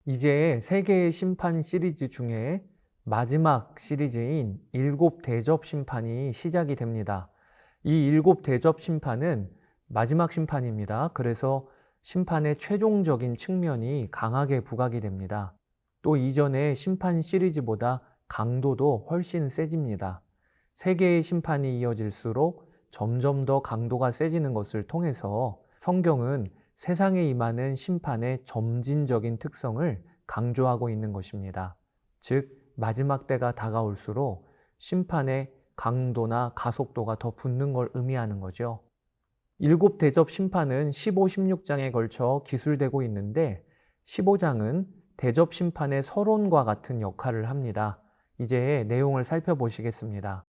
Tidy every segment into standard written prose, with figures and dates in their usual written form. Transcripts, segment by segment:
이제 세계의 심판 시리즈 중에 마지막 시리즈인 일곱 대접 심판이 시작이 됩니다. 이 일곱 대접 심판은 마지막 심판입니다. 그래서 심판의 최종적인 측면이 강하게 부각이 됩니다. 또 이전의 심판 시리즈보다 강도도 훨씬 세집니다. 세계의 심판이 이어질수록 점점 더 강도가 세지는 것을 통해서 성경은 세상에 임하는 심판의 점진적인 특성을 강조하고 있는 것입니다. 즉, 마지막 때가 다가올수록 심판의 강도나 가속도가 더 붙는 걸 의미하는 거죠. 일곱 대접 심판은 15, 16장에 걸쳐 기술되고 있는데 15장은 대접 심판의 서론과 같은 역할을 합니다. 이제 내용을 살펴보시겠습니다.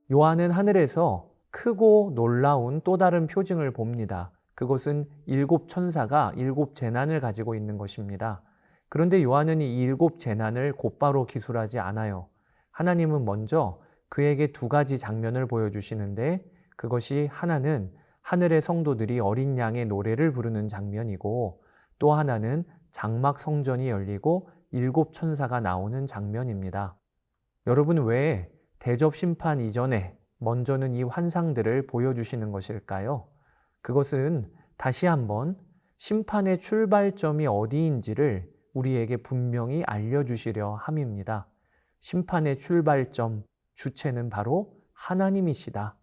요한은 하늘에서 크고 놀라운 또 다른 표징을 봅니다. 그것은 일곱 천사가 일곱 재난을 가지고 있는 것입니다. 그런데 요한은 이 일곱 재난을 곧바로 기술하지 않아요. 하나님은 먼저 그에게 두 가지 장면을 보여주시는데 그것이 하나는 하늘의 성도들이 어린 양의 노래를 부르는 장면이고 또 하나는 장막 성전이 열리고 일곱 천사가 나오는 장면입니다. 여러분, 왜 대접 심판 이전에 먼저는 이 환상들을 보여주시는 것일까요? 그것은 다시 한번 심판의 출발점이 어디인지를 우리에게 분명히 알려주시려 함입니다. 심판의 출발점, 주체는 바로 하나님이시다.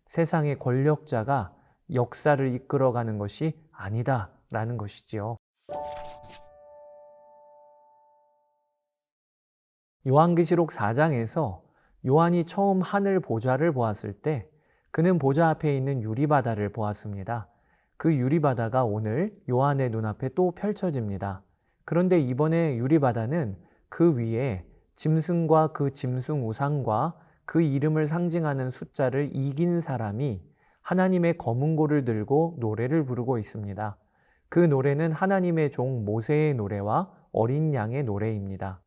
세상의 권력자가 역사를 이끌어가는 것이 아니다라는 것이지요. 요한계시록 4장에서 요한이 처음 하늘 보좌를 보았을 때 그는 보좌 앞에 있는 유리바다를 보았습니다. 그 유리바다가 오늘 요한의 눈앞에 또 펼쳐집니다. 그런데 이번에 유리바다는 그 위에 짐승과 그 짐승 우상과 그 이름을 상징하는 숫자를 이긴 사람이 하나님의 검은고를 들고 노래를 부르고 있습니다. 그 노래는 하나님의 종 모세의 노래와 어린 양의 노래입니다.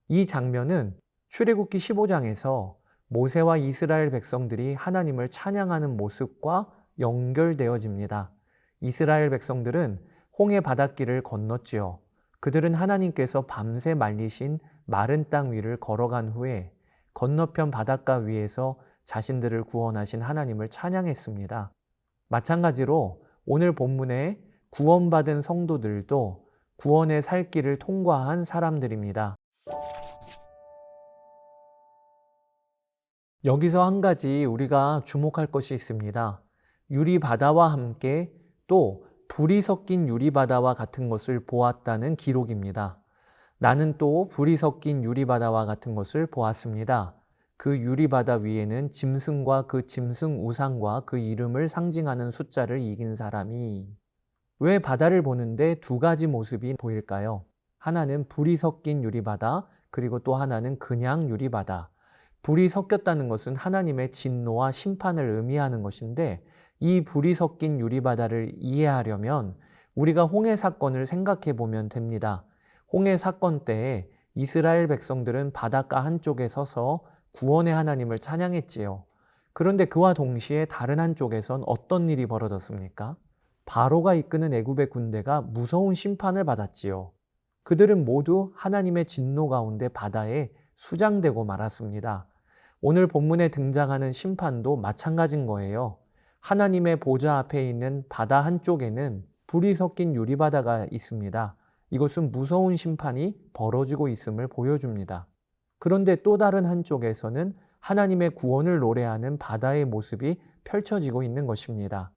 이 장면은 출애굽기 15장에서 모세와 이스라엘 백성들이 하나님을 찬양하는 모습과 연결되어집니다. 이스라엘 백성들은 홍해 바닷길을 건넜지요. 그들은 하나님께서 밤새 말리신 마른 땅 위를 걸어간 후에 건너편 바닷가 위에서 자신들을 구원하신 하나님을 찬양했습니다. 마찬가지로 오늘 본문에 구원받은 성도들도 구원의 살 길을 통과한 사람들입니다. 여기서 한 가지 우리가 주목할 것이 있습니다. 유리바다와 함께 또 불이 섞인 유리바다와 같은 것을 보았다는 기록입니다. 나는 또 불이 섞인 유리바다와 같은 것을 보았습니다. 그 유리바다 위에는 짐승과 그 짐승 우상과 그 이름을 상징하는 숫자를 이긴 사람이. 왜 바다를 보는데 두 가지 모습이 보일까요? 하나는 불이 섞인 유리바다, 그리고 또 하나는 그냥 유리바다. 불이 섞였다는 것은 하나님의 진노와 심판을 의미하는 것인데 이 불이 섞인 유리바다를 이해하려면 우리가 홍해 사건을 생각해 보면 됩니다. 홍해 사건 때에 이스라엘 백성들은 바닷가 한쪽에 서서 구원의 하나님을 찬양했지요. 그런데 그와 동시에 다른 한쪽에선 어떤 일이 벌어졌습니까? 바로가 이끄는 애굽의 군대가 무서운 심판을 받았지요. 그들은 모두 하나님의 진노 가운데 바다에 수장되고 말았습니다. 오늘 본문에 등장하는 심판도 마찬가지인 거예요. 하나님의 보좌 앞에 있는 바다 한쪽에는 불이 섞인 유리바다가 있습니다. 이것은 무서운 심판이 벌어지고 있음을 보여줍니다. 그런데 또 다른 한쪽에서는 하나님의 구원을 노래하는 바다의 모습이 펼쳐지고 있는 것입니다.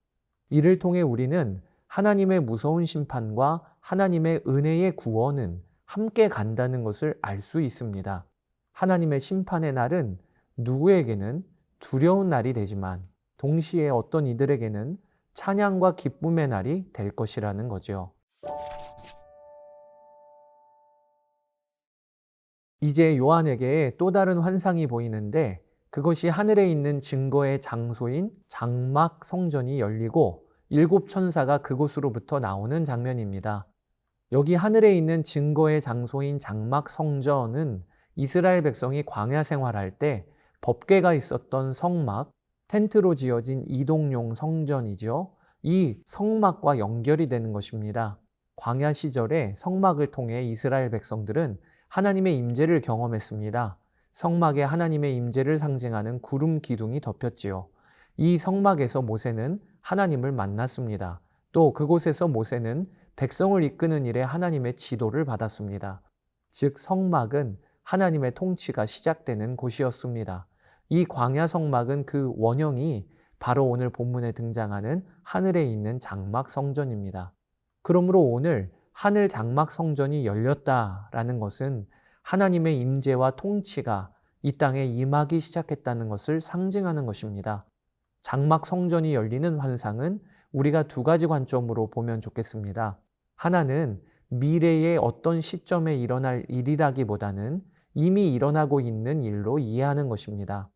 이를 통해 우리는 하나님의 무서운 심판과 하나님의 은혜의 구원은 함께 간다는 것을 알 수 있습니다. 하나님의 심판의 날은 누구에게는 두려운 날이 되지만 동시에 어떤 이들에게는 찬양과 기쁨의 날이 될 것이라는 거죠. 이제 요한에게 또 다른 환상이 보이는데 그것이 하늘에 있는 증거의 장소인 장막 성전이 열리고 일곱 천사가 그곳으로부터 나오는 장면입니다. 여기 하늘에 있는 증거의 장소인 장막 성전은 이스라엘 백성이 광야 생활할 때 법궤가 있었던 성막, 텐트로 지어진 이동용 성전이죠. 이 성막과 연결이 되는 것입니다. 광야 시절에 성막을 통해 이스라엘 백성들은 하나님의 임재를 경험했습니다. 성막에 하나님의 임재를 상징하는 구름 기둥이 덮였지요. 이 성막에서 모세는 하나님을 만났습니다. 또 그곳에서 모세는 백성을 이끄는 일에 하나님의 지도를 받았습니다. 즉 성막은 하나님의 통치가 시작되는 곳이었습니다. 이 광야 성막은 그 원형이 바로 오늘 본문에 등장하는 하늘에 있는 장막 성전입니다. 그러므로 오늘 하늘 장막 성전이 열렸다라는 것은 하나님의 임재와 통치가 이 땅에 임하기 시작했다는 것을 상징하는 것입니다. 장막 성전이 열리는 환상은 우리가 두 가지 관점으로 보면 좋겠습니다. 하나는 미래의 어떤 시점에 일어날 일이라기보다는 이미 일어나고 있는 일로 이해하는 것입니다.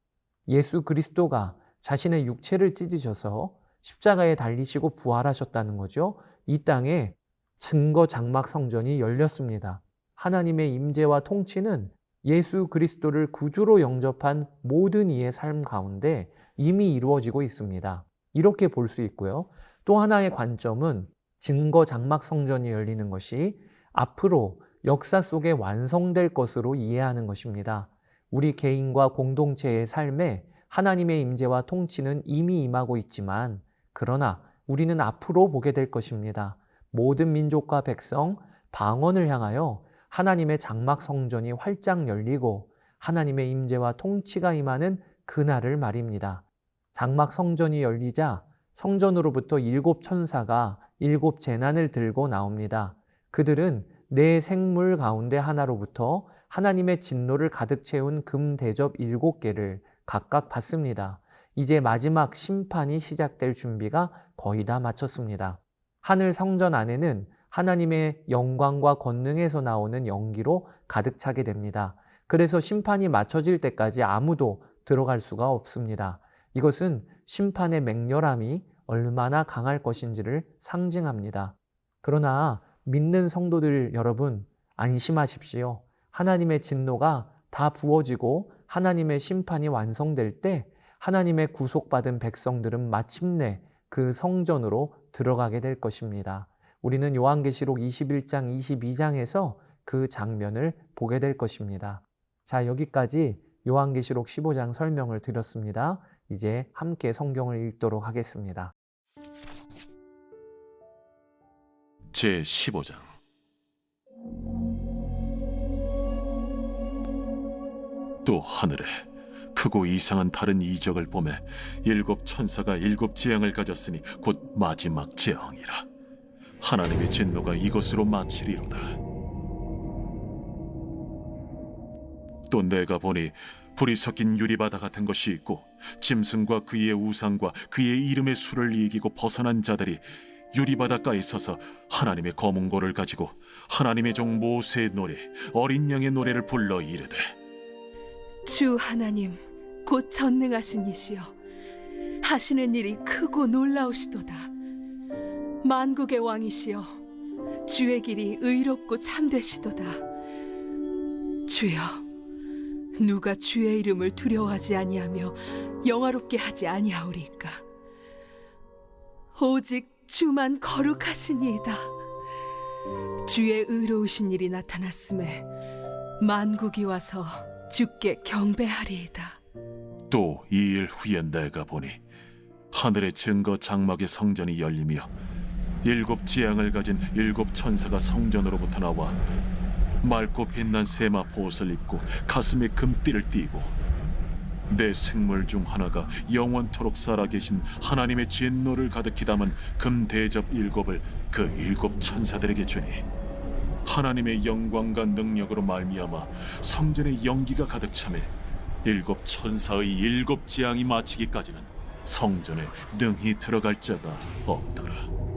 예수 그리스도가 자신의 육체를 찢으셔서 십자가에 달리시고 부활하셨다는 거죠. 이 땅에 증거 장막 성전이 열렸습니다. 하나님의 임재와 통치는 예수 그리스도를 구주로 영접한 모든 이의 삶 가운데 이미 이루어지고 있습니다. 이렇게 볼 수 있고요. 또 하나의 관점은 증거 장막 성전이 열리는 것이 앞으로 역사 속에 완성될 것으로 이해하는 것입니다. 우리 개인과 공동체의 삶에 하나님의 임재와 통치는 이미 임하고 있지만 그러나 우리는 앞으로 보게 될 것입니다. 모든 민족과 백성, 방언을 향하여 하나님의 장막 성전이 활짝 열리고 하나님의 임재와 통치가 임하는 그날을 말입니다. 장막 성전이 열리자 성전으로부터 7 천사가 7 재난을 들고 나옵니다. 그들은 네 생물 가운데 하나로부터 하나님의 진노를 가득 채운 금 대접 7개를 각각 받습니다. 이제 마지막 심판이 시작될 준비가 거의 다 마쳤습니다. 하늘 성전 안에는 하나님의 영광과 권능에서 나오는 연기로 가득 차게 됩니다. 그래서 심판이 맞춰질 때까지 아무도 들어갈 수가 없습니다. 이것은 심판의 맹렬함이 얼마나 강할 것인지를 상징합니다. 그러나 믿는 성도들 여러분, 안심하십시오. 하나님의 진노가 다 부어지고 하나님의 심판이 완성될 때 하나님의 구속받은 백성들은 마침내 그 성전으로 들어가게 될 것입니다. 우리는 요한계시록 21장, 22장에서 그 장면을 보게 될 것입니다. 자, 여기까지 요한계시록 15장 설명을 드렸습니다. 이제 함께 성경을 읽도록 하겠습니다. 제15장. 또 하늘에 크고 이상한 다른 이적을 보매 7 천사가 7 재앙을 가졌으니 곧 마지막 재앙이라. 하나님의 진노가 이것으로 마치리로다. 또 내가 보니 불이 섞인 유리바다 같은 것이 있고 짐승과 그의 우상과 그의 이름의 수를 이기고 벗어난 자들이 유리바닷가에 서서 하나님의 검은고를 가지고 하나님의 종 모세의 노래 어린 양의 노래를 불러 이르되 주 하나님 곧 전능하신 이시여 하시는 일이 크고 놀라우시도다. 만국의 왕이시여 주의 길이 의롭고 참되시도다. 주여 누가 주의 이름을 두려워하지 아니하며 영화롭게 하지 아니하오리까. 오직 주만 거룩하시니이다. 주의 의로우신 일이 나타났음에 만국이 와서 주께 경배하리이다. 또 2일 후에 내가 보니 하늘의 증거 장막의 성전이 열리며 7 재앙을 가진 7 천사가 성전으로부터 나와 맑고 빛난 세마 보옷을 입고 가슴에 금띠를 띠고 내 생물 중 하나가 영원토록 살아계신 하나님의 진노를 가득히 담은 금 대접 7을 그 7 천사들에게 주니 하나님의 영광과 능력으로 말미암아 성전의 연기가 가득 차매 7 천사의 7 재앙이 마치기까지는 성전에 능히 들어갈 자가 없더라.